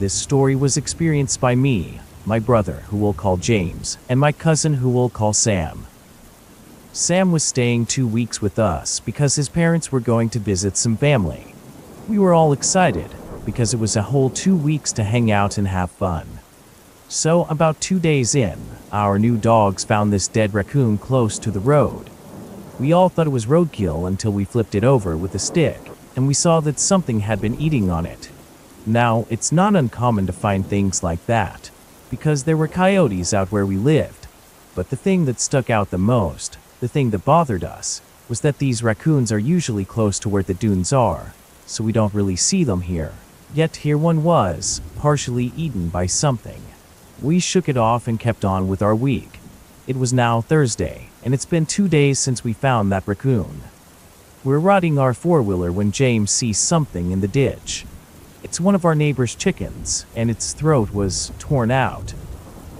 This story was experienced by me, my brother, who we'll call James, and my cousin, who we'll call Sam. Sam was staying 2 weeks with us because his parents were going to visit some family. We were all excited because it was a whole 2 weeks to hang out and have fun. So about 2 days in, our new dogs found this dead raccoon close to the road. We all thought it was roadkill until we flipped it over with a stick, and we saw that something had been eating on it. Now, it's not uncommon to find things like that, because there were coyotes out where we lived. But the thing that stuck out the most, the thing that bothered us, was that these raccoons are usually close to where the dunes are, so we don't really see them here. Yet here one was, partially eaten by something. We shook it off and kept on with our week. It was now Thursday, and it's been 2 days since we found that raccoon. We're riding our four-wheeler when James sees something in the ditch. It's one of our neighbor's chickens, and its throat was torn out.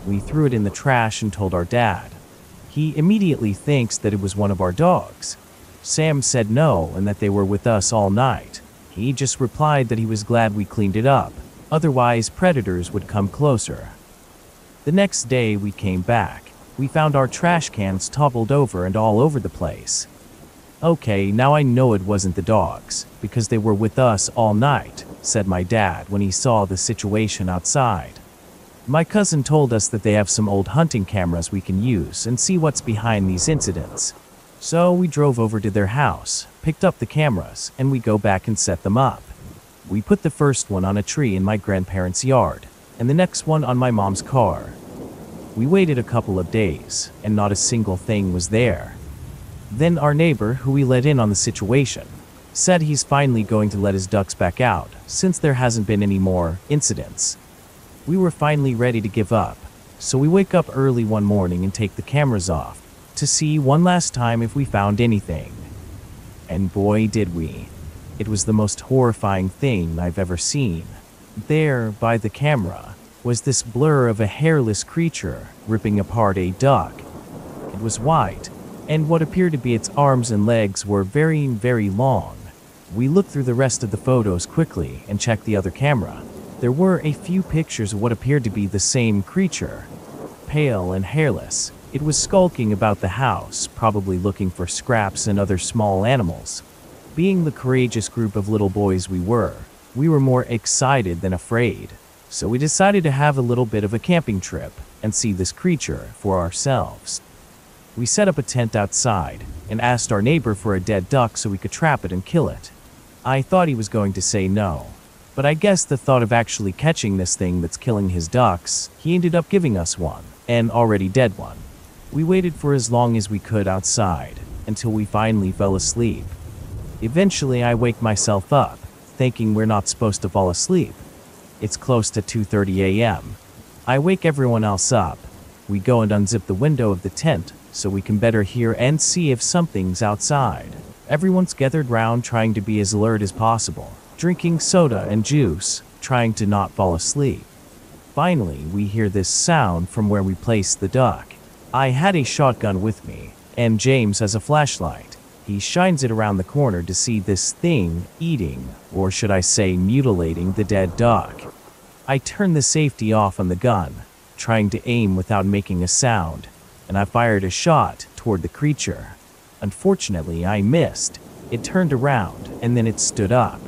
We threw it in the trash and told our dad. He immediately thinks that it was one of our dogs. Sam said no and that they were with us all night. He just replied that he was glad we cleaned it up, otherwise predators would come closer. The next day we came back. We found our trash cans toppled over and all over the place. Okay, now I know it wasn't the dogs, because they were with us all night, said my dad when he saw the situation outside. My cousin told us that they have some old hunting cameras we can use and see what's behind these incidents. So we drove over to their house, picked up the cameras, and we go back and set them up. We put the first one on a tree in my grandparents' yard, and the next one on my mom's car. We waited a couple of days, and not a single thing was there. Then our neighbor, who we let in on the situation, said he's finally going to let his ducks back out, since there hasn't been any more incidents. We were finally ready to give up, so we wake up early one morning and take the cameras off, to see one last time if we found anything. And boy did we. It was the most horrifying thing I've ever seen. There, by the camera, was this blur of a hairless creature ripping apart a duck. It was white, and what appeared to be its arms and legs were very, very long. We looked through the rest of the photos quickly and checked the other camera. There were a few pictures of what appeared to be the same creature. Pale and hairless, it was skulking about the house, probably looking for scraps and other small animals. Being the courageous group of little boys we were more excited than afraid. So we decided to have a little bit of a camping trip and see this creature for ourselves. We set up a tent outside and asked our neighbor for a dead duck so we could trap it and kill it. I thought he was going to say no, but I guess the thought of actually catching this thing that's killing his ducks, he ended up giving us one, an already dead one. We waited for as long as we could outside, until we finally fell asleep. Eventually I wake myself up, thinking we're not supposed to fall asleep. It's close to 2:30 a.m. I wake everyone else up. We go and unzip the window of the tent so we can better hear and see if something's outside. Everyone's gathered round trying to be as alert as possible, drinking soda and juice, trying to not fall asleep. Finally, we hear this sound from where we placed the duck. I had a shotgun with me, and James has a flashlight. He shines it around the corner to see this thing eating, or should I say mutilating, the dead duck. I turn the safety off on the gun, trying to aim without making a sound, and I fired a shot toward the creature. Unfortunately, I missed. It turned around, and then it stood up.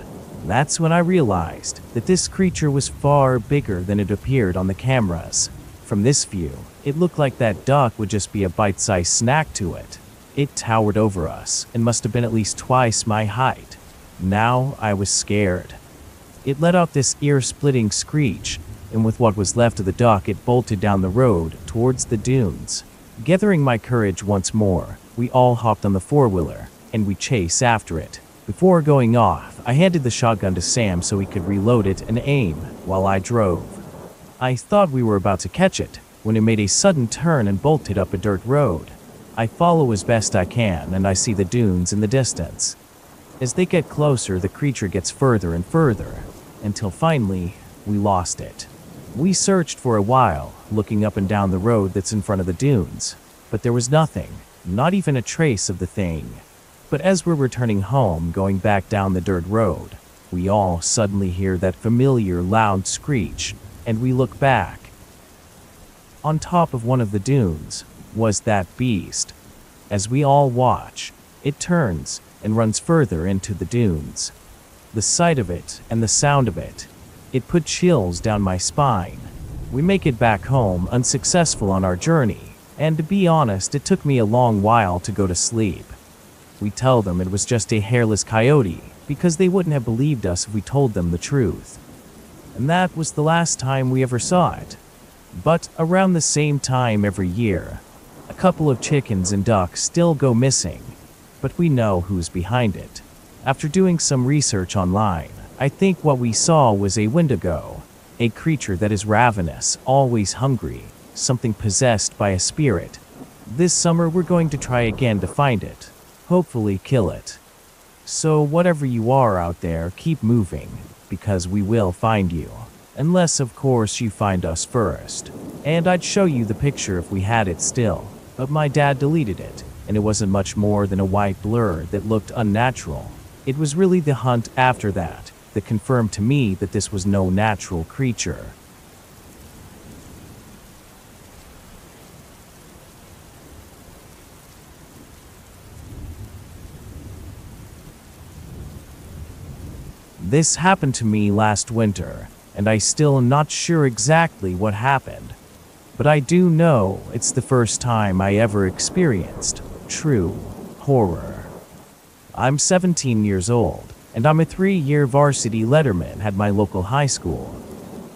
That's when I realized that this creature was far bigger than it appeared on the cameras. From this view, it looked like that duck would just be a bite-sized snack to it. It towered over us and must have been at least twice my height. Now I was scared. It let out this ear-splitting screech, and with what was left of the duck, it bolted down the road towards the dunes. Gathering my courage once more, we all hopped on the four-wheeler, and we chased after it. Before going off, I handed the shotgun to Sam so he could reload it and aim while I drove. I thought we were about to catch it, when it made a sudden turn and bolted up a dirt road. I follow as best I can, and I see the dunes in the distance. As they get closer, the creature gets further and further, until finally, we lost it. We searched for a while, looking up and down the road that's in front of the dunes, but there was nothing, not even a trace of the thing. But as we're returning home, going back down the dirt road, We all suddenly hear that familiar loud screech, and we look back. On top of one of the dunes was that beast. As we all watch, it turns and runs further into the dunes. The sight of it and the sound of it, it put chills down my spine. We make it back home unsuccessful on our journey, and to be honest, it took me a long while to go to sleep. We tell them it was just a hairless coyote because they wouldn't have believed us if we told them the truth. And that was the last time we ever saw it. But around the same time every year, a couple of chickens and ducks still go missing, but we know who's behind it. After doing some research online, I think what we saw was a Wendigo, a creature that is ravenous, always hungry, something possessed by a spirit. This summer we're going to try again to find it, hopefully kill it. So whatever you are out there, keep moving, because we will find you. Unless, of course, you find us first. And I'd show you the picture if we had it still, but my dad deleted it, and it wasn't much more than a white blur that looked unnatural. It was really the hunt after that confirmed to me that this was no natural creature. This happened to me last winter, and I still am not sure exactly what happened. But I do know it's the first time I ever experienced true horror. I'm 17 years old, and I'm a 3-year varsity letterman at my local high school.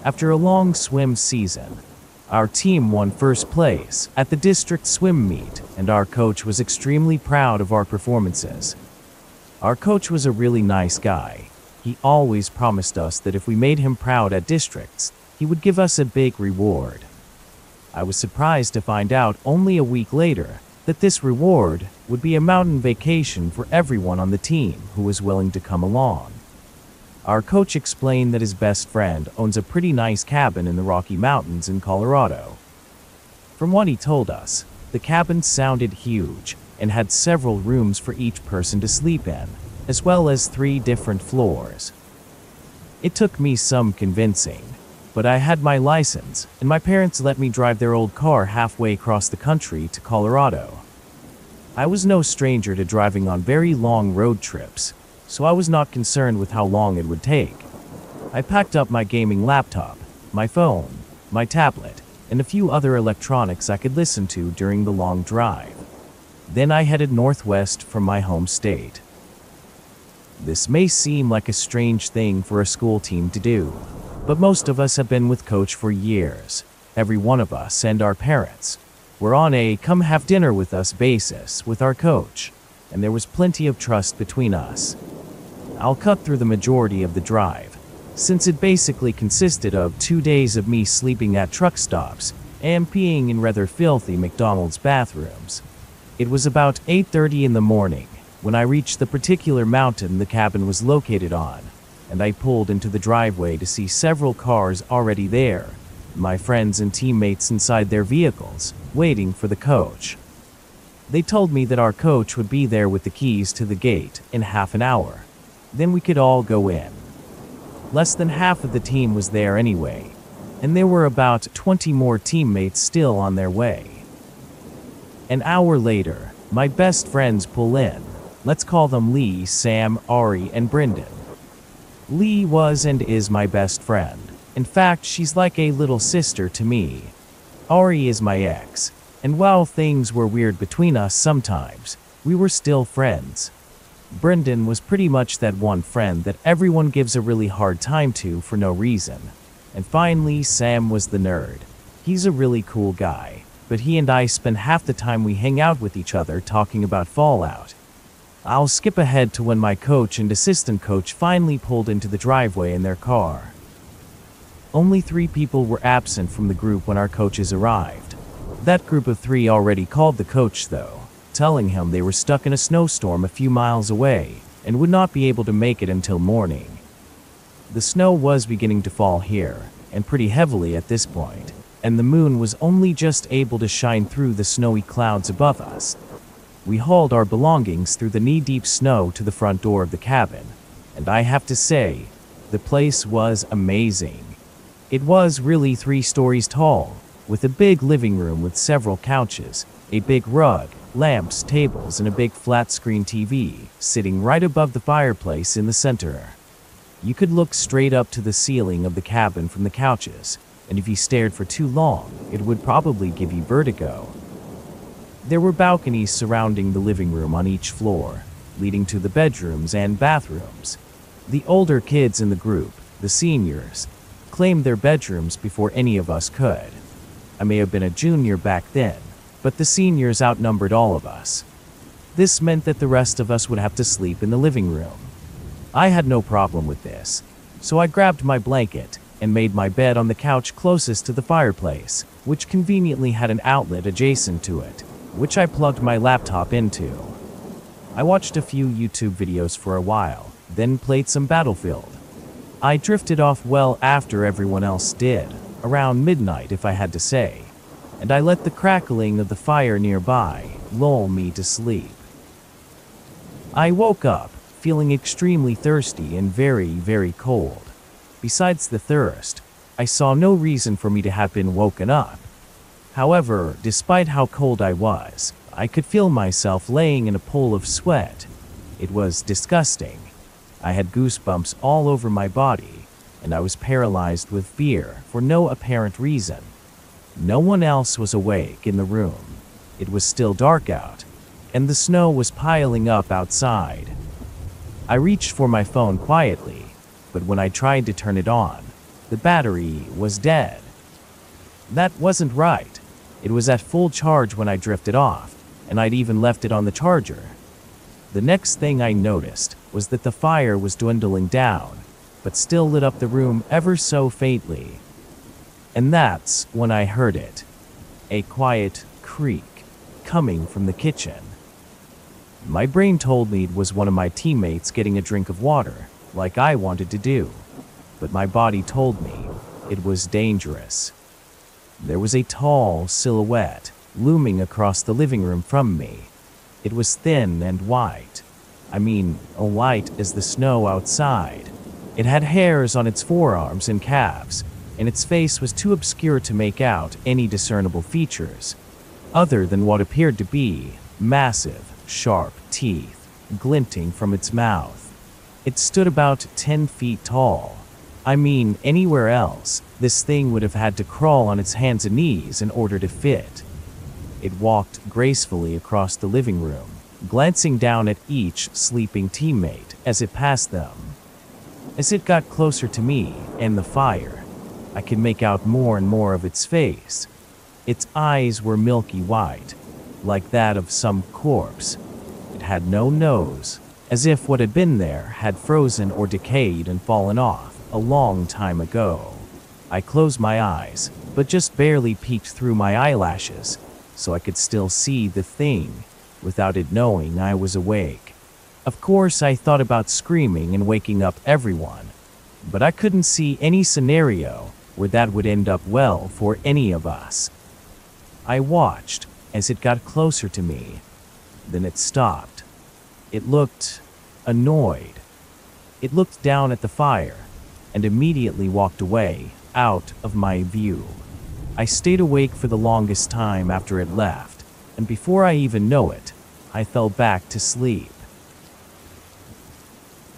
After a long swim season, our team won first place at the district swim meet, and our coach was extremely proud of our performances. Our coach was a really nice guy. He always promised us that if we made him proud at districts, he would give us a big reward. I was surprised to find out only a week later that this reward would be a mountain vacation for everyone on the team who was willing to come along. Our coach explained that his best friend owns a pretty nice cabin in the Rocky Mountains in Colorado. From what he told us, the cabin sounded huge and had several rooms for each person to sleep in, as well as 3 different floors. It took me some convincing, but I had my license, and my parents let me drive their old car halfway across the country to Colorado. I was no stranger to driving on very long road trips, so I was not concerned with how long it would take. I packed up my gaming laptop, my phone, my tablet, and a few other electronics I could listen to during the long drive. Then I headed northwest from my home state. This may seem like a strange thing for a school team to do, but most of us have been with Coach for years. Every one of us and our parents were on a come have dinner with us basis with our coach, and there was plenty of trust between us. I'll cut through the majority of the drive, since it basically consisted of 2 days of me sleeping at truck stops and peeing in rather filthy McDonald's bathrooms. It was about 8:30 in the morning when I reached the particular mountain the cabin was located on, and I pulled into the driveway to see several cars already there, my friends and teammates inside their vehicles, waiting for the coach. They told me that our coach would be there with the keys to the gate in half an hour. Then we could all go in. Less than half of the team was there anyway, and there were about 20 more teammates still on their way. An hour later, my best friends pull in. Let's call them Lee, Sam, Ari, and Brendan. Lee was and is my best friend. In fact, she's like a little sister to me. Ari is my ex, and while things were weird between us sometimes, we were still friends. Brendan was pretty much that one friend that everyone gives a really hard time to for no reason. And finally, Sam was the nerd. He's a really cool guy, but he and I spend half the time we hang out with each other talking about Fallout. I'll skip ahead to when my coach and assistant coach finally pulled into the driveway in their car. Only 3 people were absent from the group when our coaches arrived. That group of 3 already called the coach though, telling him they were stuck in a snowstorm a few miles away and would not be able to make it until morning. The snow was beginning to fall here, and pretty heavily at this point, and the moon was only just able to shine through the snowy clouds above us. We hauled our belongings through the knee-deep snow to the front door of the cabin, and I have to say, The place was amazing. It was really 3 stories tall, with a big living room with several couches, a big rug, lamps, tables, and a big flat-screen TV sitting right above the fireplace in the center. You could look straight up to the ceiling of the cabin from the couches, and if you stared for too long, it would probably give you vertigo. There were balconies surrounding the living room on each floor, leading to the bedrooms and bathrooms. The older kids in the group, the seniors, claimed their bedrooms before any of us could. I may have been a junior back then, but the seniors outnumbered all of us. This meant that the rest of us would have to sleep in the living room. I had no problem with this, so I grabbed my blanket and made my bed on the couch closest to the fireplace, which conveniently had an outlet adjacent to it, which I plugged my laptop into. I watched a few YouTube videos for a while, then played some Battlefield. I drifted off well after everyone else did, around midnight if I had to say, and I let the crackling of the fire nearby lull me to sleep. I woke up, feeling extremely thirsty and very, very cold. Besides the thirst, I saw no reason for me to have been woken up. However, despite how cold I was, I could feel myself laying in a pool of sweat. It was disgusting. I had goosebumps all over my body, and I was paralyzed with fear for no apparent reason. No one else was awake in the room. It was still dark out, and the snow was piling up outside. I reached for my phone quietly, but when I tried to turn it on, the battery was dead. That wasn't right. It was at full charge when I drifted off, and I'd even left it on the charger. The next thing I noticed was that the fire was dwindling down, but still lit up the room ever so faintly. And that's when I heard it. A quiet creak coming from the kitchen. My brain told me it was one of my teammates getting a drink of water, like I wanted to do. But my body told me it was dangerous. There was a tall silhouette looming across the living room from me. It was thin and white. I mean, white as the snow outside. It had hairs on its forearms and calves, and its face was too obscure to make out any discernible features, other than what appeared to be massive, sharp teeth glinting from its mouth. It stood about 10 feet tall. I mean, anywhere else, this thing would have had to crawl on its hands and knees in order to fit. It walked gracefully across the living room, glancing down at each sleeping teammate as it passed them. As it got closer to me and the fire, I could make out more and more of its face. Its eyes were milky white, like that of some corpse. It had no nose, as if what had been there had frozen or decayed and fallen off a long time ago. I closed my eyes, but just barely peeked through my eyelashes, so I could still see the thing, without it knowing I was awake. Of course, I thought about screaming and waking up everyone, but I couldn't see any scenario where that would end up well for any of us. I watched as it got closer to me. Then it stopped. It looked annoyed. It looked down at the fire and immediately walked away, out of my view. I stayed awake for the longest time after it left, and before I even know it, I fell back to sleep.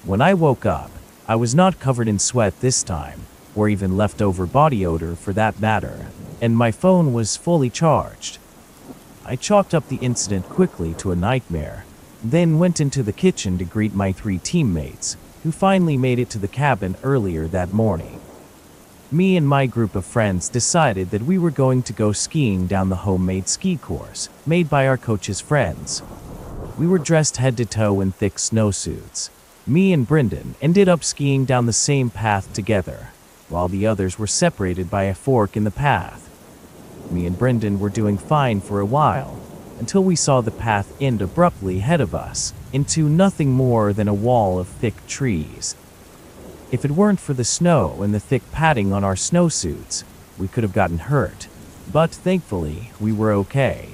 When I woke up, I was not covered in sweat this time, or even leftover body odor for that matter, and my phone was fully charged. I chalked up the incident quickly to a nightmare, then went into the kitchen to greet my 3 teammates, who finally made it to the cabin earlier that morning. Me and my group of friends decided that we were going to go skiing down the homemade ski course, made by our coach's friends. We were dressed head to toe in thick snowsuits. Me and Brendan ended up skiing down the same path together, while the others were separated by a fork in the path. Me and Brendan were doing fine for a while, until we saw the path end abruptly ahead of us, into nothing more than a wall of thick trees. If it weren't for the snow and the thick padding on our snowsuits, we could have gotten hurt, but thankfully, we were okay.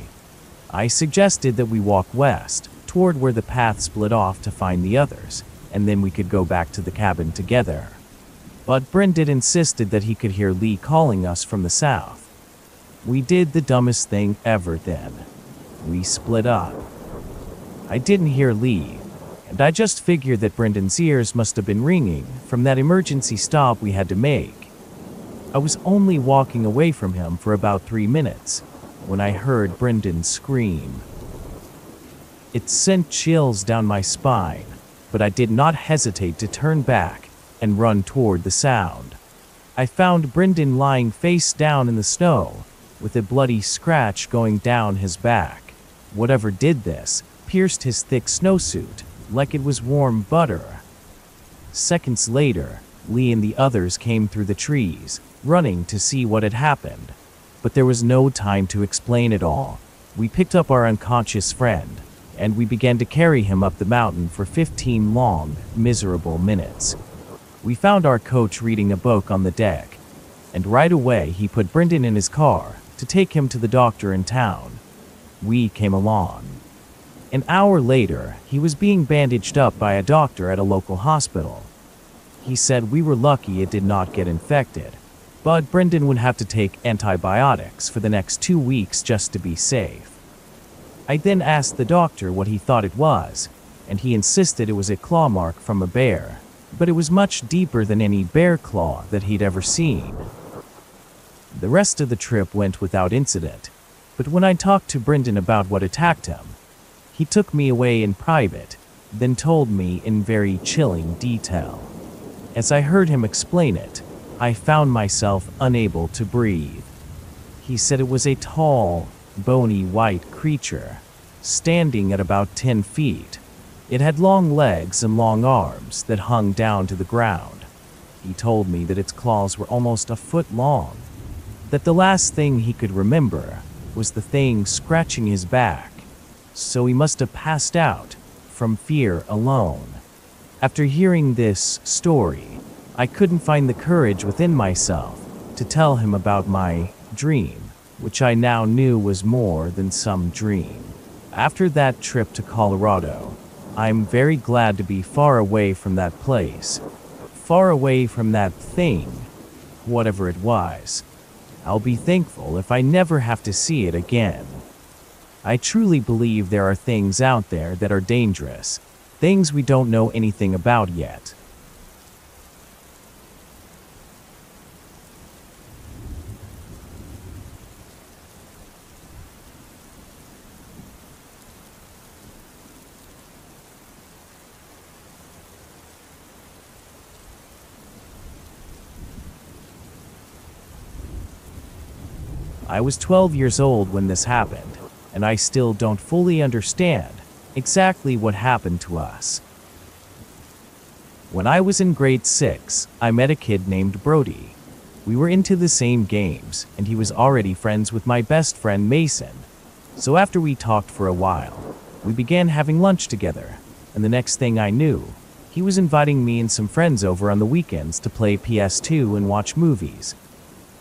I suggested that we walk west, toward where the path split off to find the others, and then we could go back to the cabin together. But Brendan insisted that he could hear Lee calling us from the south. We did the dumbest thing ever then. We split up. I didn't hear Lee, and I just figured that Brendan's ears must have been ringing from that emergency stop we had to make. I was only walking away from him for about 3 minutes when I heard Brendan scream. It sent chills down my spine, but I did not hesitate to turn back and run toward the sound. I found Brendan lying face down in the snow, with a bloody scratch going down his back. Whatever did this pierced his thick snowsuit like it was warm butter. Seconds later, Lee and the others came through the trees, running to see what had happened. But there was no time to explain it all. We picked up our unconscious friend, and we began to carry him up the mountain for 15 long, miserable minutes. We found our coach reading a book on the deck, and right away he put Brendan in his car to take him to the doctor in town. We came along. An hour later, he was being bandaged up by a doctor at a local hospital. He said we were lucky it did not get infected, but Brendan would have to take antibiotics for the next 2 weeks just to be safe. I then asked the doctor what he thought it was, and he insisted it was a claw mark from a bear, but it was much deeper than any bear claw that he'd ever seen. The rest of the trip went without incident, but when I talked to Brendan about what attacked him, he took me away in private, then told me in very chilling detail. As I heard him explain it, I found myself unable to breathe. He said it was a tall, bony white creature, standing at about 10 feet. It had long legs and long arms that hung down to the ground. He told me that its claws were almost a foot long, that the last thing he could remember was the thing scratching his back, so he must have passed out from fear alone. After hearing this story, I couldn't find the courage within myself to tell him about my dream, which I now knew was more than some dream. After that trip to Colorado, I'm very glad to be far away from that place, far away from that thing, whatever it was. I'll be thankful if I never have to see it again. I truly believe there are things out there that are dangerous, things we don't know anything about yet. I was 12 years old when this happened, and I still don't fully understand exactly what happened to us. When I was in grade 6, I met a kid named Brody. We were into the same games, and he was already friends with my best friend Mason. So after we talked for a while, we began having lunch together, and the next thing I knew, he was inviting me and some friends over on the weekends to play PS2 and watch movies.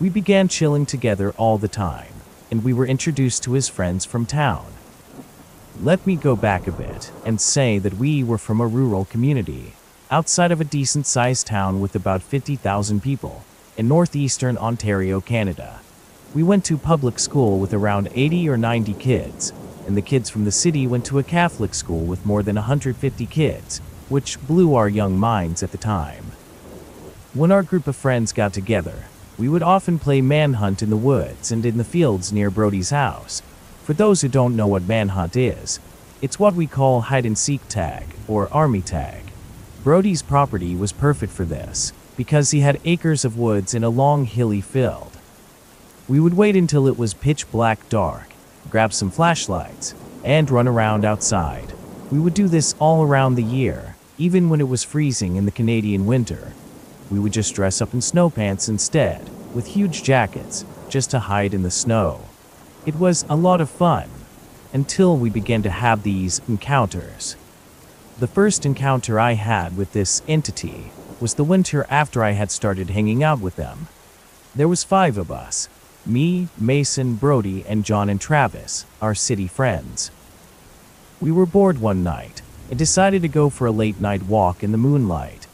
We began chilling together all the time, and we were introduced to his friends from town. Let me go back a bit and say that we were from a rural community, outside of a decent-sized town with about 50,000 people, in northeastern Ontario, Canada. We went to public school with around 80 or 90 kids, and the kids from the city went to a Catholic school with more than 150 kids, which blew our young minds at the time. When our group of friends got together, we would often play manhunt in the woods and in the fields near Brody's house. For those who don't know what manhunt is, it's what we call hide-and-seek tag, or army tag. Brody's property was perfect for this, because he had acres of woods in a long hilly field. We would wait until it was pitch black dark, grab some flashlights, and run around outside. We would do this all around the year, even when it was freezing in the Canadian winter. We would just dress up in snow pants instead, with huge jackets, just to hide in the snow. It was a lot of fun, until we began to have these encounters. The first encounter I had with this entity was the winter after I had started hanging out with them. There was 5 of us, me, Mason, Brody, and John and Travis, our city friends. We were bored one night and decided to go for a late night walk in the moonlight.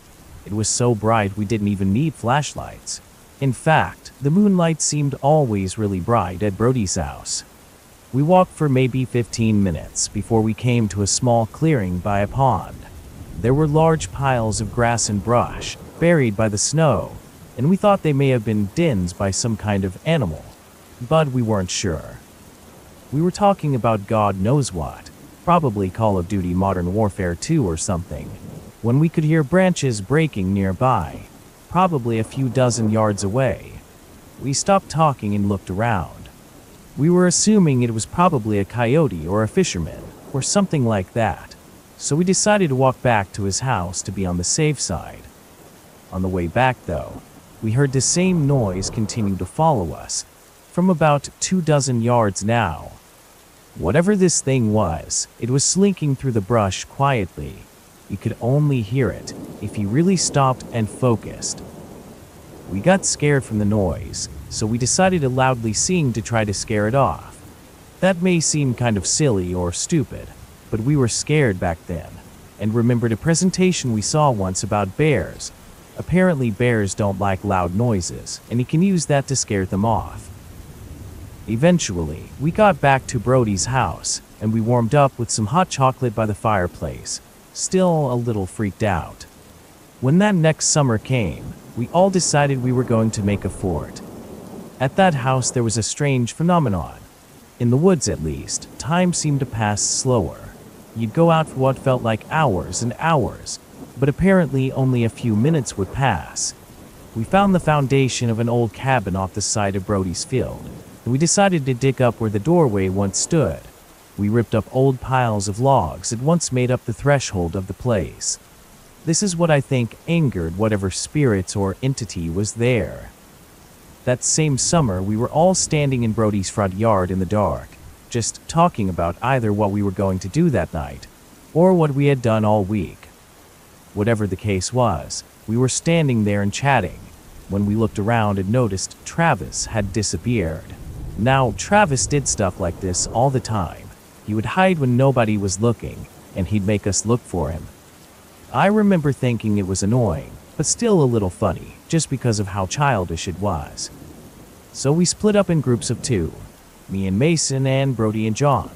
It was so bright we didn't even need flashlights. In fact, the moonlight seemed always really bright at Brody's house. We walked for maybe 15 minutes before we came to a small clearing by a pond. There were large piles of grass and brush, buried by the snow, and we thought they may have been dens by some kind of animal, but we weren't sure. We were talking about God knows what, probably Call of Duty Modern Warfare 2 or something, when we could hear branches breaking nearby, probably a few dozen yards away. We stopped talking and looked around. We were assuming it was probably a coyote or a fisherman, or something like that, so we decided to walk back to his house to be on the safe side. On the way back, though, we heard the same noise continue to follow us, from about 24 yards now. Whatever this thing was, it was slinking through the brush quietly. You could only hear it if you really stopped and focused. We got scared from the noise, so we decided to loudly sing to try to scare it off. That may seem kind of silly or stupid, but we were scared back then, and remembered a presentation we saw once about bears. Apparently bears don't like loud noises, and you can use that to scare them off. Eventually, we got back to Brody's house, and we warmed up with some hot chocolate by the fireplace, still a little freaked out. When that next summer came, we all decided we were going to make a fort. At that house there was a strange phenomenon. In the woods at least, time seemed to pass slower. You'd go out for what felt like hours and hours, but apparently only a few minutes would pass. We found the foundation of an old cabin off the side of Brody's field, and we decided to dig up where the doorway once stood. We ripped up old piles of logs that once made up the threshold of the place. This is what I think angered whatever spirits or entity was there. That same summer, we were all standing in Brody's front yard in the dark, just talking about either what we were going to do that night, or what we had done all week. Whatever the case was, we were standing there and chatting, when we looked around and noticed Travis had disappeared. Now, Travis did stuff like this all the time. He would hide when nobody was looking, and he'd make us look for him. I remember thinking it was annoying, but still a little funny, just because of how childish it was. So we split up in groups of 2, me and Mason and Brody and John.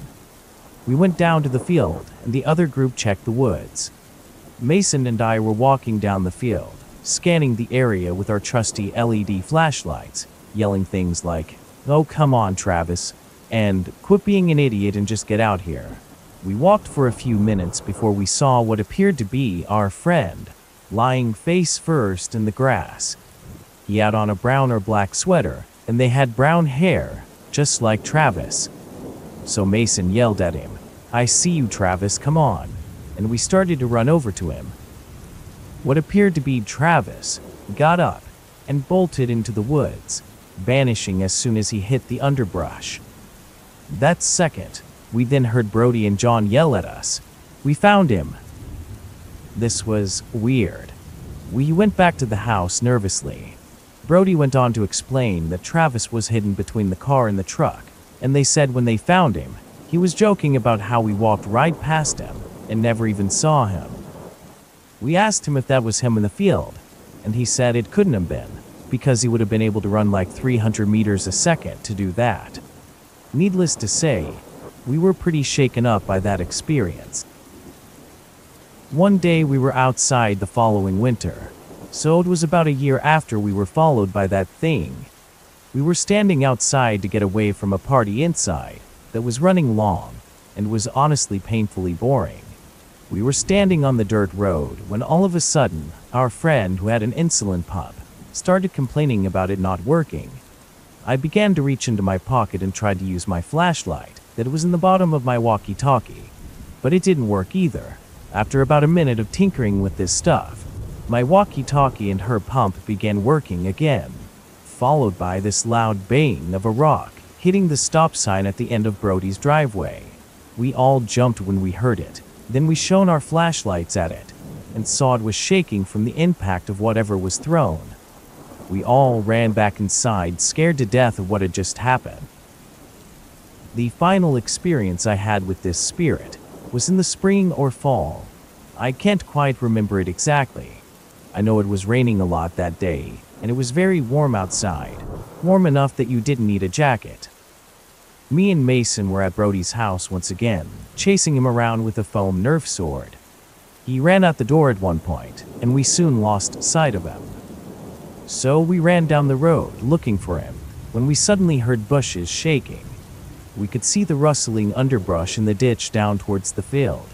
We went down to the field, and the other group checked the woods. Mason and I were walking down the field, scanning the area with our trusty LED flashlights, yelling things like, "Oh, come on, Travis," and "Quit being an idiot and just get out here." We walked for a few minutes before we saw what appeared to be our friend, lying face first in the grass. He had on a brown or black sweater, and they had brown hair, just like Travis. So Mason yelled at him, "I see you, Travis, come on," and we started to run over to him. What appeared to be Travis got up and bolted into the woods, vanishing as soon as he hit the underbrush. That second, we then heard Brody and John yell at us, "We found him!" This was weird. We went back to the house nervously. Brody went on to explain that Travis was hidden between the car and the truck, and they said when they found him, he was joking about how we walked right past him and never even saw him. We asked him if that was him in the field, and he said it couldn't have been, because he would have been able to run like 300 meters a second to do that. Needless to say, we were pretty shaken up by that experience. One day we were outside the following winter, so it was about a year after we were followed by that thing. We were standing outside to get away from a party inside that was running long and was honestly painfully boring. We were standing on the dirt road when all of a sudden, our friend who had an insulin pump started complaining about it not working. I began to reach into my pocket and tried to use my flashlight that was in the bottom of my walkie-talkie, but it didn't work either. After about a minute of tinkering with this stuff, my walkie-talkie and her pump began working again, followed by this loud bang of a rock hitting the stop sign at the end of Brody's driveway. We all jumped when we heard it. Then we shone our flashlights at it, and saw it was shaking from the impact of whatever was thrown. We all ran back inside, scared to death of what had just happened. The final experience I had with this spirit was in the spring or fall. I can't quite remember it exactly. I know it was raining a lot that day, and it was very warm outside, warm enough that you didn't need a jacket. Me and Mason were at Brody's house once again, chasing him around with a foam Nerf sword. He ran out the door at one point, and we soon lost sight of him. So we ran down the road, looking for him, when we suddenly heard bushes shaking. We could see the rustling underbrush in the ditch down towards the field.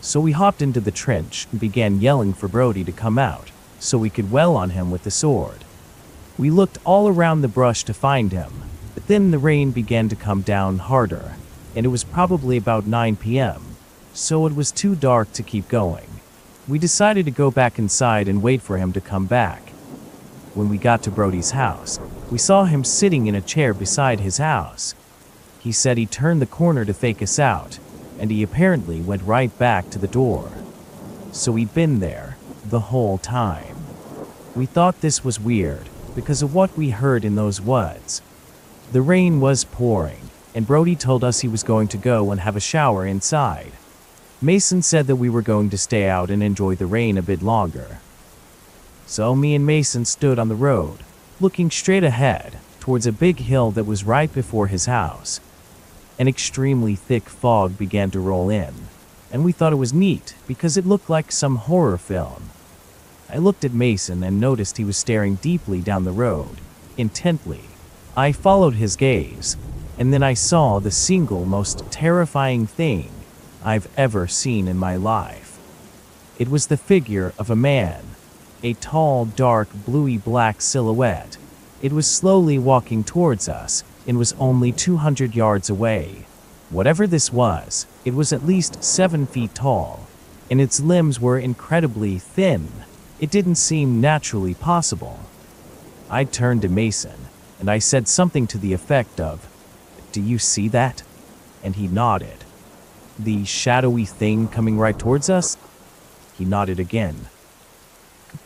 So we hopped into the trench and began yelling for Brody to come out, so we could wail on him with the sword. We looked all around the brush to find him, but then the rain began to come down harder, and it was probably about 9 p.m., so it was too dark to keep going. We decided to go back inside and wait for him to come back. When we got to Brody's house, we saw him sitting in a chair beside his house. He said he turned the corner to fake us out, and he apparently went right back to the door. So he'd been there the whole time. We thought this was weird because of what we heard in those woods. The rain was pouring, and Brody told us he was going to go and have a shower inside. Mason said that we were going to stay out and enjoy the rain a bit longer. So me and Mason stood on the road, looking straight ahead towards a big hill that was right before his house. An extremely thick fog began to roll in, and we thought it was neat because it looked like some horror film. I looked at Mason and noticed he was staring deeply down the road, intently. I followed his gaze, and then I saw the single most terrifying thing I've ever seen in my life. It was the figure of a man, a tall, dark, bluey-black silhouette. It was slowly walking towards us and was only 200 yards away. Whatever this was, it was at least 7 feet tall, and its limbs were incredibly thin. It didn't seem naturally possible. I turned to Mason, and I said something to the effect of, "Do you see that?" And he nodded. "The shadowy thing coming right towards us?" He nodded again.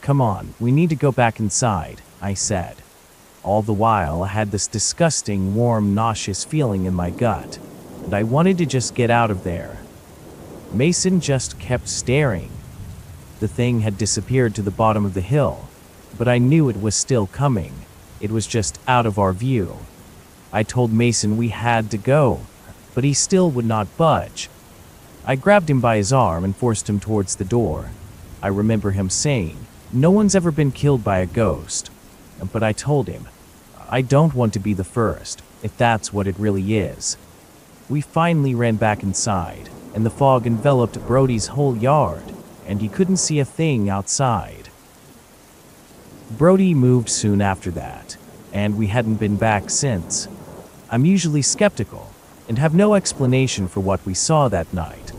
"Come on, we need to go back inside," I said. All the while, I had this disgusting, warm, nauseous feeling in my gut, and I wanted to just get out of there. Mason just kept staring. The thing had disappeared to the bottom of the hill, but I knew it was still coming. It was just out of our view. I told Mason we had to go, but he still would not budge. I grabbed him by his arm and forced him towards the door. I remember him saying, "No one's ever been killed by a ghost." But I told him, "I don't want to be the first, if that's what it really is." We finally ran back inside, and the fog enveloped Brody's whole yard, and he couldn't see a thing outside. Brody moved soon after that, and we hadn't been back since. I'm usually skeptical, and have no explanation for what we saw that night.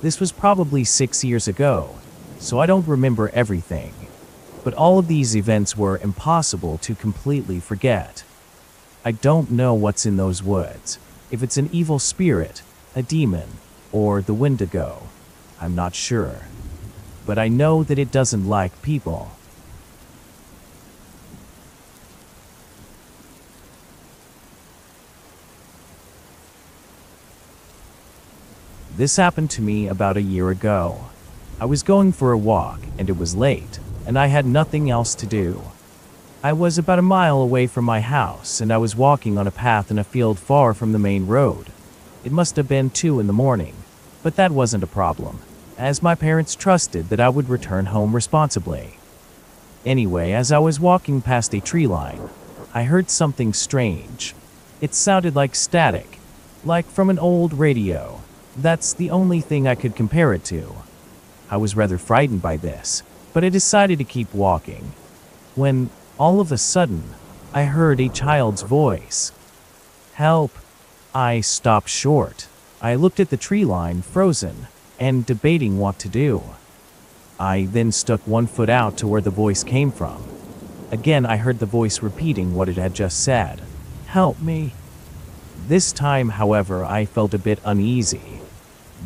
This was probably 6 years ago, so I don't remember everything. But all of these events were impossible to completely forget. I don't know what's in those woods, if it's an evil spirit, a demon, or the Wendigo. I'm not sure. But I know that it doesn't like people. This happened to me about a year ago. I was going for a walk, and it was late, and I had nothing else to do. I was about a mile away from my house, and I was walking on a path in a field far from the main road. It must have been 2 in the morning, but that wasn't a problem, as my parents trusted that I would return home responsibly. Anyway, as I was walking past a tree line, I heard something strange. It sounded like static, like from an old radio. That's the only thing I could compare it to. I was rather frightened by this, but I decided to keep walking. When, all of a sudden, I heard a child's voice. "Help!" I stopped short. I looked at the tree line, frozen, and debating what to do. I then stuck one foot out to where the voice came from. Again, I heard the voice repeating what it had just said. "Help me!" This time, however, I felt a bit uneasy.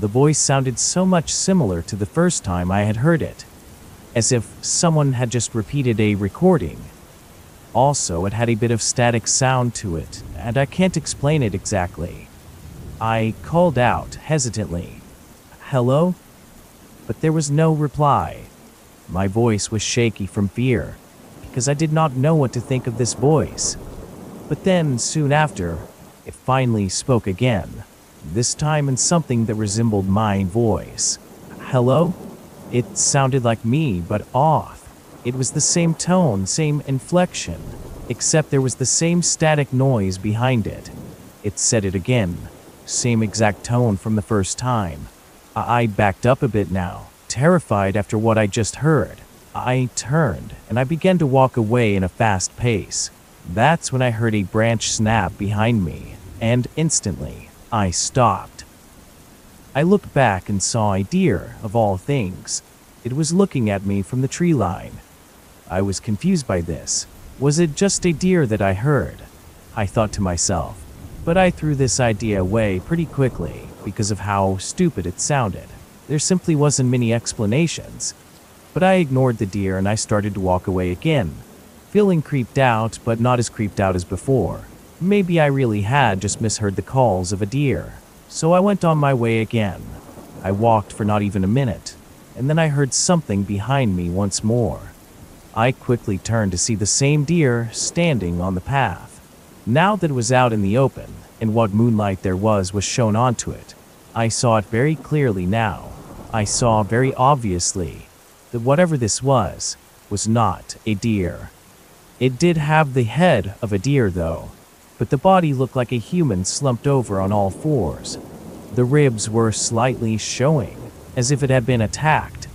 The voice sounded so much similar to the first time I had heard it, as if someone had just repeated a recording. Also, it had a bit of static sound to it, and I can't explain it exactly. I called out hesitantly, "Hello?" But there was no reply. My voice was shaky from fear, because I did not know what to think of this voice. But then, soon after, it finally spoke again, this time in something that resembled my voice. Hello? It sounded like me, but off. It was the same tone, same inflection, except there was the same static noise behind it. It said it again, same exact tone from the first time. I backed up a bit now, terrified after what I just heard. I turned, and I began to walk away in a fast pace. That's when I heard a branch snap behind me, and instantly, I stopped. I looked back and saw a deer, of all things. It was looking at me from the tree line. I was confused by this. Was it just a deer that I heard? I thought to myself, but I threw this idea away pretty quickly because of how stupid it sounded. There simply wasn't many explanations. But I ignored the deer and I started to walk away again, feeling creeped out, but not as creeped out as before. Maybe I really had just misheard the calls of a deer. So I went on my way again. I walked for not even a minute, and then I heard something behind me once more. I quickly turned to see the same deer standing on the path. Now that it was out in the open, and what moonlight there was shone onto it, I saw it very clearly now. I saw very obviously that whatever this was not a deer. It did have the head of a deer though, but the body looked like a human slumped over on all fours. The ribs were slightly showing, as if it had been attacked.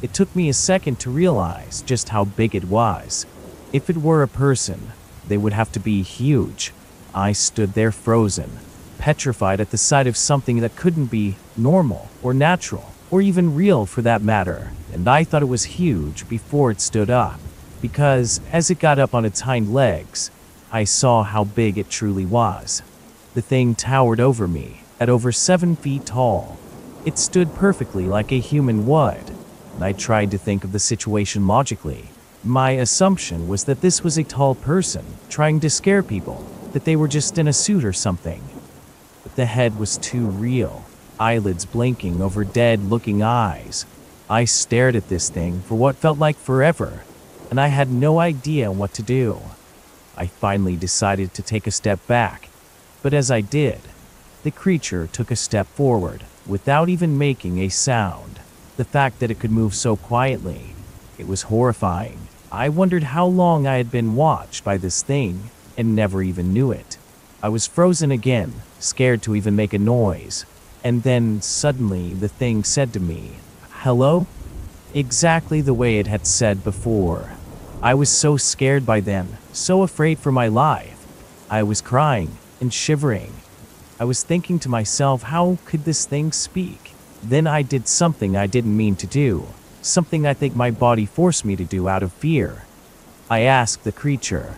It took me a second to realize just how big it was. If it were a person, they would have to be huge. I stood there frozen, petrified at the sight of something that couldn't be normal or natural, or even real for that matter, and I thought it was huge before it stood up, because as it got up on its hind legs, I saw how big it truly was. The thing towered over me, at over 7 feet tall. It stood perfectly like a human would, and I tried to think of the situation logically. My assumption was that this was a tall person trying to scare people, that they were just in a suit or something. But the head was too real, eyelids blinking over dead-looking eyes. I stared at this thing for what felt like forever, and I had no idea what to do. I finally decided to take a step back, but as I did, the creature took a step forward without even making a sound. The fact that it could move so quietly, it was horrifying. I wondered how long I had been watched by this thing and never even knew it. I was frozen again, scared to even make a noise. And then, suddenly, the thing said to me, "Hello?" Exactly the way it had said before. I was so scared by then, so afraid for my life. I was crying and shivering. I was thinking to myself, how could this thing speak? Then I did something I didn't mean to do, something I think my body forced me to do out of fear. I asked the creature,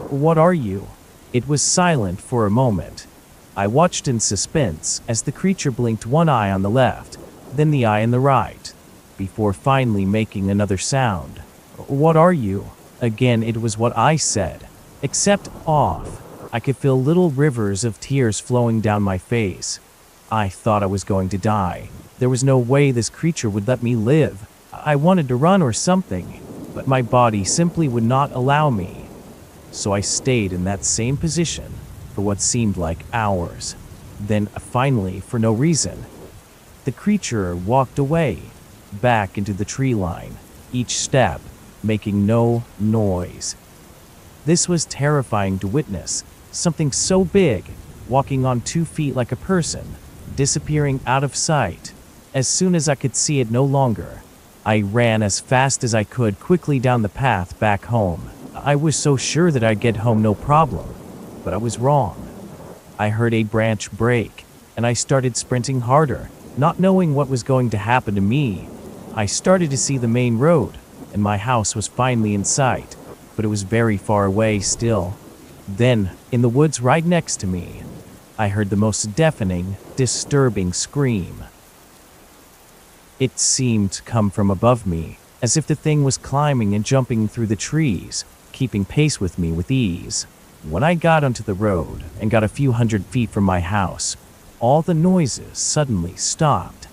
"What are you?" It was silent for a moment. I watched in suspense as the creature blinked one eye on the left, then the eye on the right, before finally making another sound. "What are you?" Again, it was what I said, except off. I could feel little rivers of tears flowing down my face. I thought I was going to die. There was no way this creature would let me live. I wanted to run or something, but my body simply would not allow me. So I stayed in that same position for what seemed like hours. Then, finally, for no reason, the creature walked away, back into the tree line, each step making no noise. This was terrifying to witness, something so big, walking on 2 feet like a person, disappearing out of sight. As soon as I could see it no longer, I ran as fast as I could quickly down the path back home. I was so sure that I'd get home no problem, but I was wrong. I heard a branch break, and I started sprinting harder, not knowing what was going to happen to me. I started to see the main road, and my house was finally in sight, but it was very far away still. Then, in the woods right next to me, I heard the most deafening, disturbing scream. It seemed to come from above me, as if the thing was climbing and jumping through the trees, keeping pace with me with ease. When I got onto the road and got a few hundred feet from my house, all the noises suddenly stopped.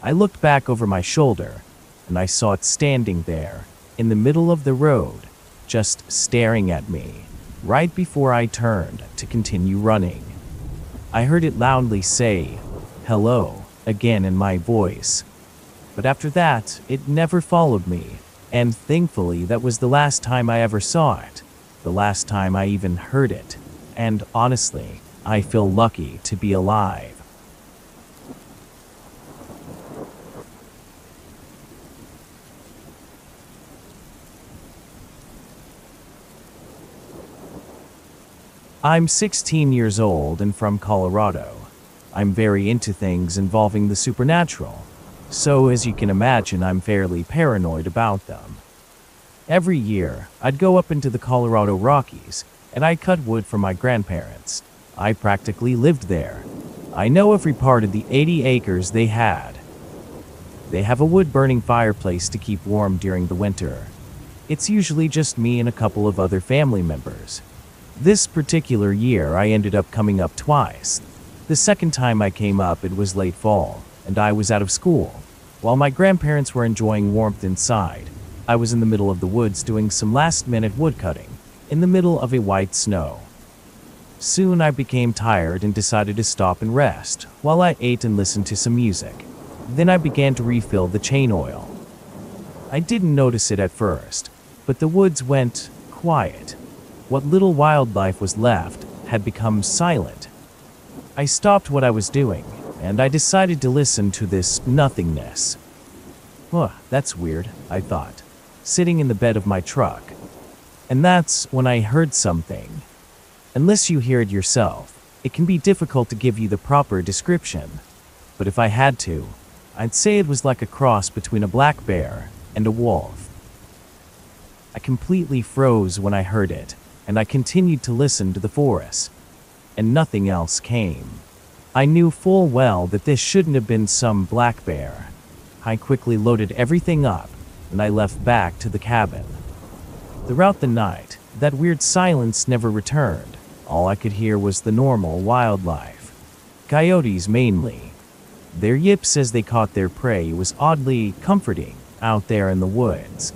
I looked back over my shoulder, and I saw it standing there, in the middle of the road, just staring at me, right before I turned to continue running. I heard it loudly say, "Hello," again in my voice. But after that, it never followed me, and thankfully that was the last time I ever saw it, the last time I even heard it, and honestly, I feel lucky to be alive. I'm 16 years old and from Colorado. I'm very into things involving the supernatural, so as you can imagine, I'm fairly paranoid about them. Every year, I'd go up into the Colorado Rockies, and I'd cut wood for my grandparents. I practically lived there. I know every part of the 80 acres they had. They have a wood-burning fireplace to keep warm during the winter. It's usually just me and a couple of other family members. This particular year, I ended up coming up twice. The second time I came up, it was late fall, and I was out of school. While my grandparents were enjoying warmth inside, I was in the middle of the woods doing some last-minute woodcutting, in the middle of a white snow. Soon I became tired and decided to stop and rest, while I ate and listened to some music. Then I began to refill the chain oil. I didn't notice it at first, but the woods went quiet. What little wildlife was left had become silent. I stopped what I was doing, and I decided to listen to this nothingness. That's weird, I thought, sitting in the bed of my truck. And that's when I heard something. Unless you hear it yourself, it can be difficult to give you the proper description. But if I had to, I'd say it was like a cross between a black bear and a wolf. I completely froze when I heard it, and I continued to listen to the forest, and nothing else came. I knew full well that this shouldn't have been some black bear. I quickly loaded everything up, and I left back to the cabin. Throughout the night, that weird silence never returned. All I could hear was the normal wildlife. Coyotes mainly. Their yips as they caught their prey was oddly comforting out there in the woods.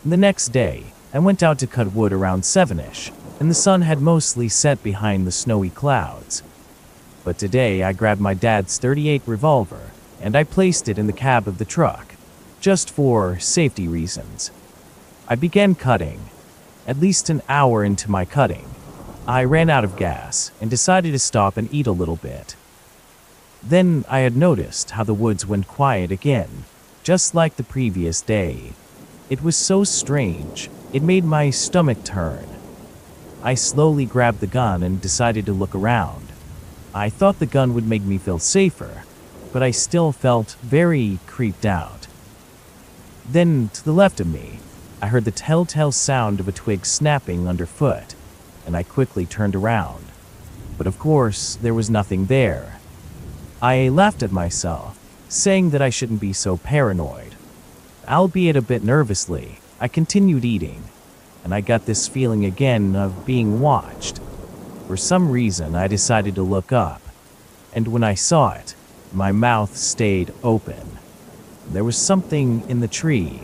The next day, I went out to cut wood around 7ish, and the sun had mostly set behind the snowy clouds. But today I grabbed my dad's .38 revolver, and I placed it in the cab of the truck, just for safety reasons. I began cutting. At least an hour into my cutting, I ran out of gas and decided to stop and eat a little bit. Then I had noticed how the woods went quiet again, just like the previous day. It was so strange, it made my stomach turn. I slowly grabbed the gun and decided to look around. I thought the gun would make me feel safer, but I still felt very creeped out. Then, to the left of me, I heard the telltale sound of a twig snapping underfoot, and I quickly turned around. But of course, there was nothing there. I laughed at myself, saying that I shouldn't be so paranoid. Albeit a bit nervously, I continued eating, and I got this feeling again of being watched. For some reason, I decided to look up, and when I saw it, my mouth stayed open. There was something in the tree,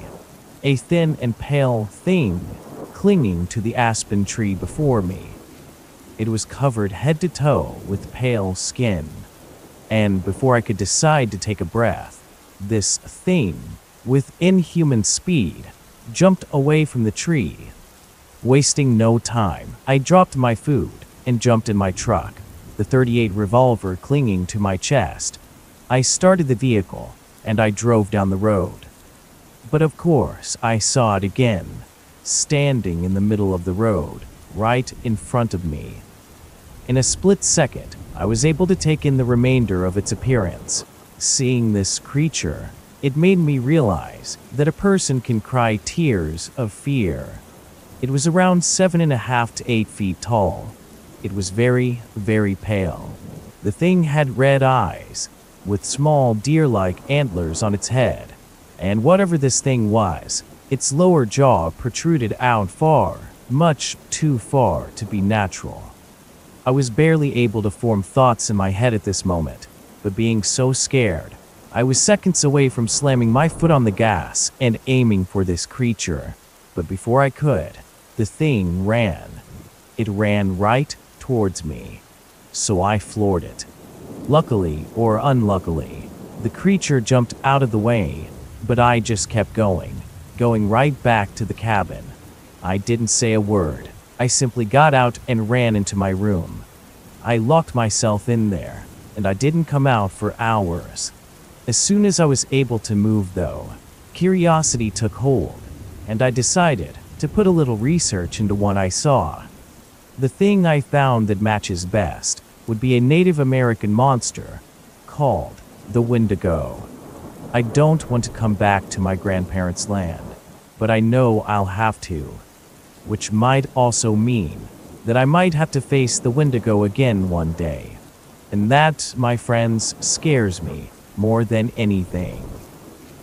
a thin and pale thing clinging to the aspen tree before me. It was covered head to toe with pale skin, and before I could decide to take a breath, this thing, with inhuman speed, jumped away from the tree. Wasting no time, I dropped my food and jumped in my truck, the .38 revolver clinging to my chest. I started the vehicle, and I drove down the road. But of course, I saw it again, standing in the middle of the road, right in front of me. In a split second, I was able to take in the remainder of its appearance. Seeing this creature, it made me realize that a person can cry tears of fear. It was around 7.5 to 8 feet tall. It was very, very pale. The thing had red eyes, with small deer-like antlers on its head. And whatever this thing was, its lower jaw protruded out far, much too far to be natural. I was barely able to form thoughts in my head at this moment, but being so scared, I was seconds away from slamming my foot on the gas and aiming for this creature. But before I could, the thing ran. It ran right towards me. So I floored it. Luckily, or unluckily, the creature jumped out of the way, but I just kept going right back to the cabin. I didn't say a word. I simply got out and ran into my room. I locked myself in there, and I didn't come out for hours. As soon as I was able to move, though, curiosity took hold, and I decided to put a little research into what I saw. The thing I found that matches best would be a Native American monster called the Wendigo. I don't want to come back to my grandparents' land, but I know I'll have to, which might also mean that I might have to face the Wendigo again one day. And that, my friends, scares me more than anything.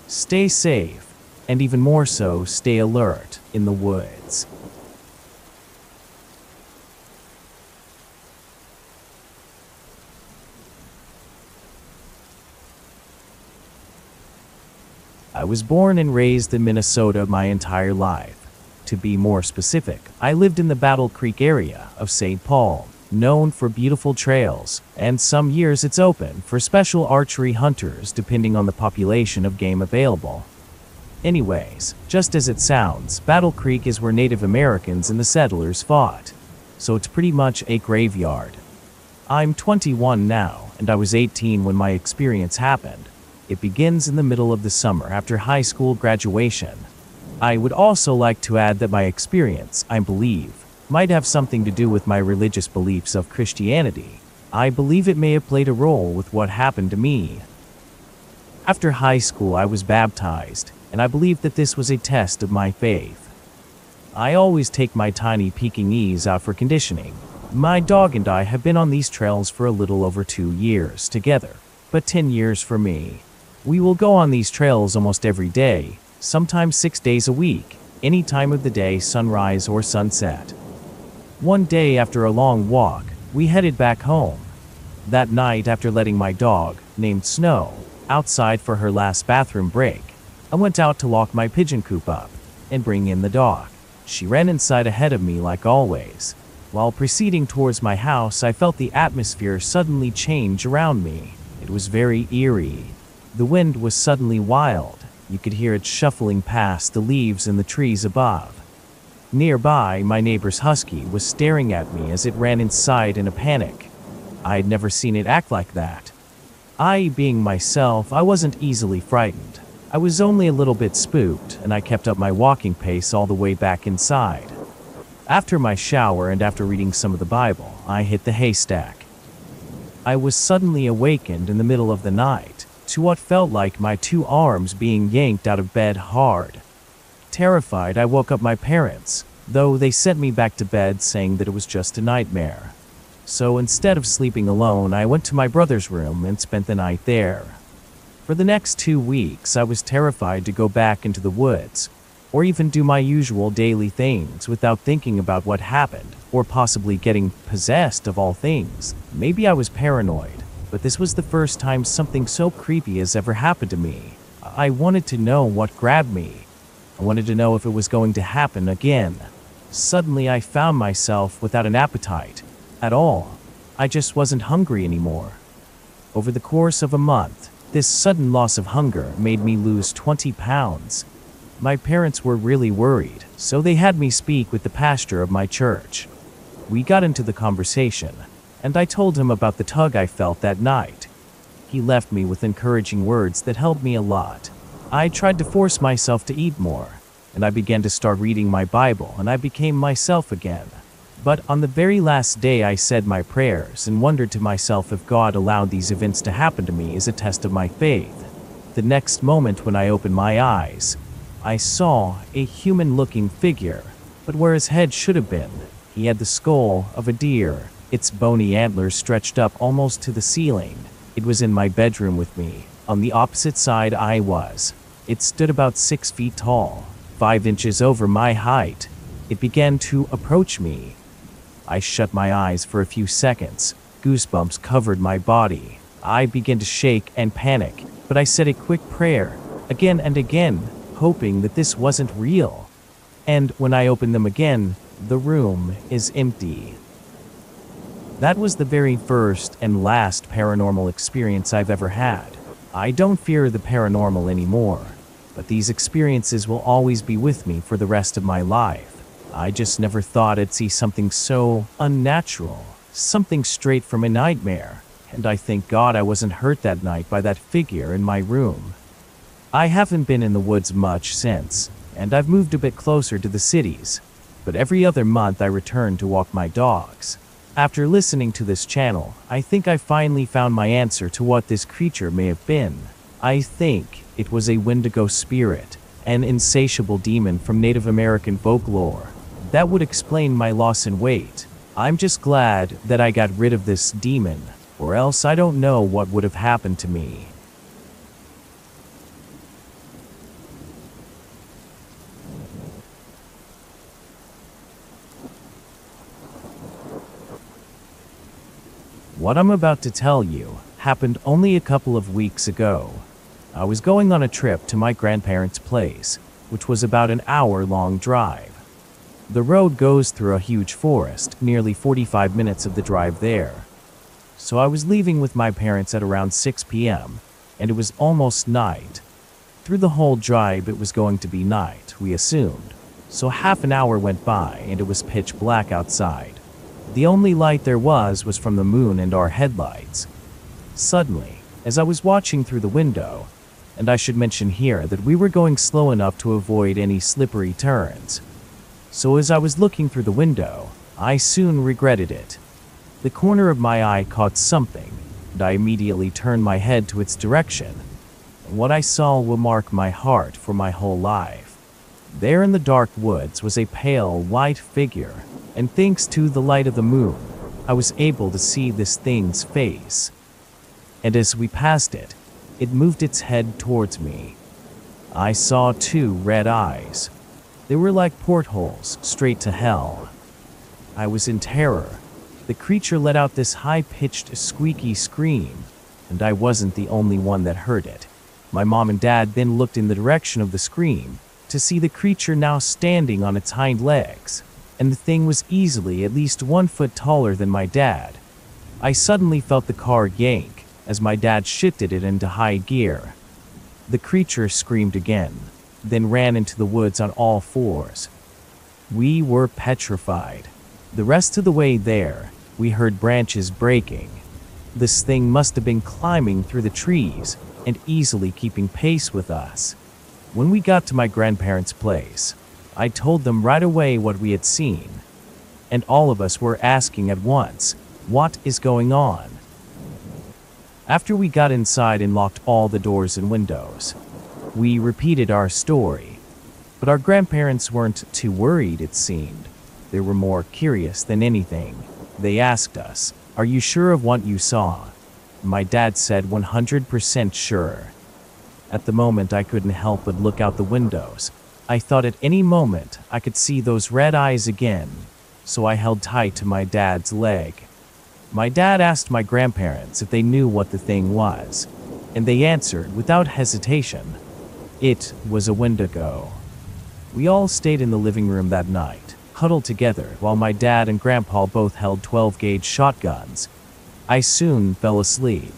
Stay safe, and even more so, stay alert in the woods. I was born and raised in Minnesota my entire life. To be more specific, I lived in the Battle Creek area of St. Paul, known for beautiful trails, and some years it's open for special archery hunters depending on the population of game available. Anyways, just as it sounds, Battle Creek is where Native Americans and the settlers fought, so it's pretty much a graveyard. I'm 21 now, and I was 18 when my experience happened. It begins in the middle of the summer after high school graduation. I would also like to add that my experience, I believe, might have something to do with my religious beliefs of Christianity. I believe it may have played a role with what happened to me. After high school, I was baptized, and I believe that this was a test of my faith. I always take my tiny Pekingese out for conditioning. My dog and I have been on these trails for a little over 2 years together, but 10 years for me. We will go on these trails almost every day, sometimes 6 days a week, any time of the day, sunrise or sunset. One day after a long walk, we headed back home. That night, after letting my dog, named Snow, outside for her last bathroom break, I went out to lock my pigeon coop up and bring in the dog. She ran inside ahead of me like always. While proceeding towards my house, I felt the atmosphere suddenly change around me. It was very eerie. The wind was suddenly wild. You could hear it shuffling past the leaves in the trees above. Nearby, my neighbor's husky was staring at me as it ran inside in a panic. I had never seen it act like that. I, being myself, I wasn't easily frightened. I was only a little bit spooked, and I kept up my walking pace all the way back inside. After my shower and after reading some of the Bible, I hit the haystack. I was suddenly awakened in the middle of the night to what felt like my 2 arms being yanked out of bed hard. Terrified, I woke up my parents, though they sent me back to bed saying that it was just a nightmare. So instead of sleeping alone, I went to my brother's room and spent the night there. For the next 2 weeks, I was terrified to go back into the woods, or even do my usual daily things without thinking about what happened, or possibly getting possessed of all things. Maybe I was paranoid, but this was the first time something so creepy has ever happened to me. I wanted to know what grabbed me. I wanted to know if it was going to happen again. Suddenly I found myself without an appetite at all. I just wasn't hungry anymore. Over the course of a month, this sudden loss of hunger made me lose 20 pounds. My parents were really worried, so they had me speak with the pastor of my church. We got into the conversation, and I told him about the tug I felt that night. He left me with encouraging words that helped me a lot. I tried to force myself to eat more, and I began to start reading my Bible, and I became myself again. But on the very last day, I said my prayers and wondered to myself if God allowed these events to happen to me as a test of my faith. The next moment when I opened my eyes, I saw a human-looking figure, but where his head should have been, he had the skull of a deer. Its bony antlers stretched up almost to the ceiling. It was in my bedroom with me. On the opposite side I was. It stood about 6 feet tall, 5 inches over my height. It began to approach me. I shut my eyes for a few seconds. Goosebumps covered my body. I began to shake and panic. but I said a quick prayer, again and again, hoping that this wasn't real. And when I opened them again, the room is empty. That was the very first and last paranormal experience I've ever had. I don't fear the paranormal anymore, but these experiences will always be with me for the rest of my life. I just never thought I'd see something so unnatural, something straight from a nightmare, and I thank God I wasn't hurt that night by that figure in my room. I haven't been in the woods much since, and I've moved a bit closer to the cities, but every other month I return to walk my dogs. After listening to this channel, I think I finally found my answer to what this creature may have been. I think it was a Wendigo spirit, an insatiable demon from Native American folklore. That would explain my loss in weight. I'm just glad that I got rid of this demon, or else I don't know what would have happened to me. What I'm about to tell you happened only a couple of weeks ago. I was going on a trip to my grandparents' place, which was about an hour-long drive. The road goes through a huge forest, nearly 45 minutes of the drive there. So I was leaving with my parents at around 6 p.m., and it was almost night. Through the whole drive it was going to be night, we assumed. So half an hour went by and it was pitch black outside. The only light there was from the moon and our headlights. Suddenly, as I was watching through the window, and I should mention here that we were going slow enough to avoid any slippery turns. So as I was looking through the window, I soon regretted it. The corner of my eye caught something, and I immediately turned my head to its direction. And what I saw will mark my heart for my whole life. There in the dark woods was a pale white figure, and thanks to the light of the moon, I was able to see this thing's face. And as we passed it, it moved its head towards me. I saw two red eyes. They were like portholes straight to hell. I was in terror. The creature let out this high-pitched, squeaky scream, and I wasn't the only one that heard it. My mom and dad then looked in the direction of the scream to see the creature now standing on its hind legs, and the thing was easily at least 1 foot taller than my dad. I suddenly felt the car yank as my dad shifted it into high gear. The creature screamed again, then ran into the woods on all fours. We were petrified. The rest of the way there, we heard branches breaking. This thing must have been climbing through the trees and easily keeping pace with us. When we got to my grandparents' place, I told them right away what we had seen, and all of us were asking at once, "What is going on?" After we got inside and locked all the doors and windows, we repeated our story, but our grandparents weren't too worried, it seemed. They were more curious than anything. They asked us, "Are you sure of what you saw?" My dad said 100% sure. At the moment I couldn't help but look out the windows. I thought at any moment I could see those red eyes again, so I held tight to my dad's leg. My dad asked my grandparents if they knew what the thing was, and they answered without hesitation. It was a Wendigo. We all stayed in the living room that night, huddled together while my dad and grandpa both held 12-gauge shotguns. I soon fell asleep,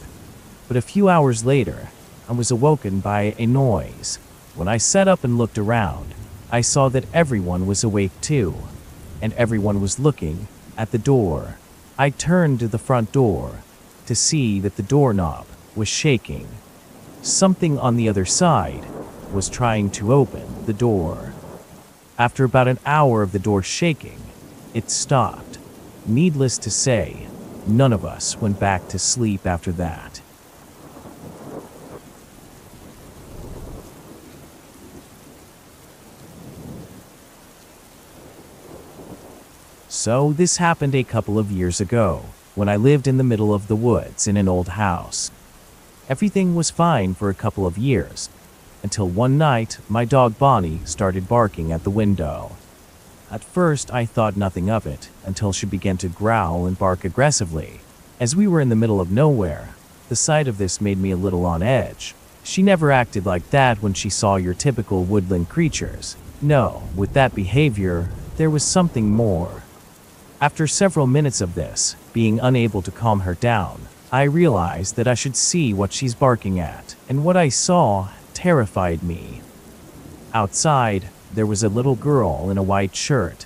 but a few hours later, I was awoken by a noise. When I sat up and looked around, I saw that everyone was awake too, and everyone was looking at the door. I turned to the front door to see that the doorknob was shaking. Something on the other side was trying to open the door. After about an hour of the door shaking, it stopped. Needless to say, none of us went back to sleep after that. So this happened a couple of years ago, when I lived in the middle of the woods in an old house. Everything was fine for a couple of years, until one night my dog Bonnie started barking at the window. At first I thought nothing of it, until she began to growl and bark aggressively. As we were in the middle of nowhere, the sight of this made me a little on edge. She never acted like that when she saw your typical woodland creatures. No, with that behavior, there was something more. After several minutes of this, being unable to calm her down, I realized that I should see what she's barking at, and what I saw terrified me. Outside, there was a little girl in a white shirt.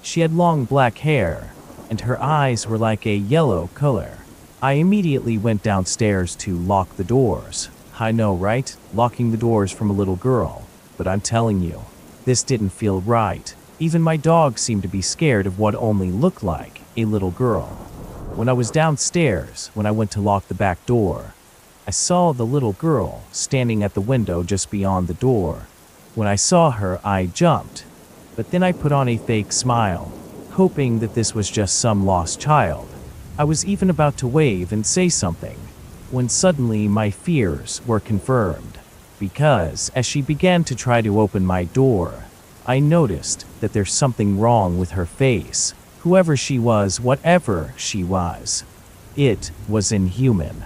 She had long black hair, and her eyes were like a yellow color. I immediately went downstairs to lock the doors. I know, right? Locking the doors from a little girl. But I'm telling you, this didn't feel right. Even my dog seemed to be scared of what only looked like a little girl. When I was downstairs, when I went to lock the back door, I saw the little girl standing at the window just beyond the door. When I saw her, I jumped, but then I put on a fake smile, hoping that this was just some lost child. I was even about to wave and say something, when suddenly my fears were confirmed, because as she began to try to open my door, I noticed that there's something wrong with her face. Whoever she was, whatever she was, it was inhuman.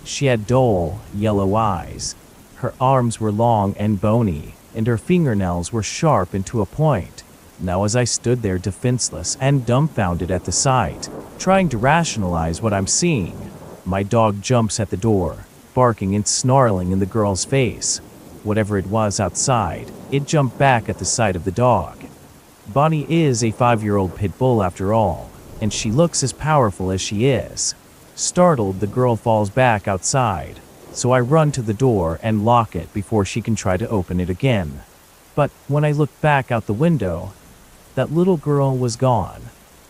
She had dull, yellow eyes. Her arms were long and bony, and her fingernails were sharp and to a point. Now as I stood there defenseless and dumbfounded at the sight, trying to rationalize what I'm seeing, my dog jumps at the door, barking and snarling in the girl's face. Whatever it was outside, it jumped back at the sight of the dog. Bonnie is a 5-year-old pit bull after all, and she looks as powerful as she is. Startled, the girl falls back outside, so I run to the door and lock it before she can try to open it again. But when I looked back out the window, that little girl was gone,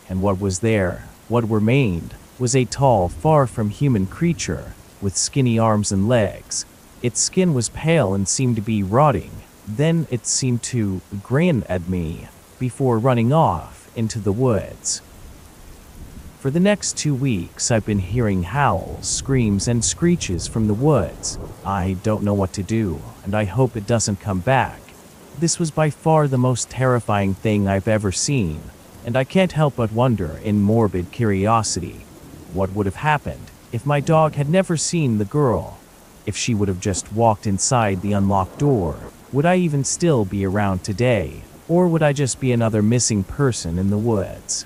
and what was there, what remained, was a tall, far from human creature with skinny arms and legs. Its skin was pale and seemed to be rotting. Then it seemed to grin at me before running off into the woods. For the next 2 weeks, I've been hearing howls, screams, and screeches from the woods. I don't know what to do, and I hope it doesn't come back. This was by far the most terrifying thing I've ever seen, and I can't help but wonder in morbid curiosity, what would have happened if my dog had never seen the girl? If she would have just walked inside the unlocked door, would I even still be around today? Or would I just be another missing person in the woods?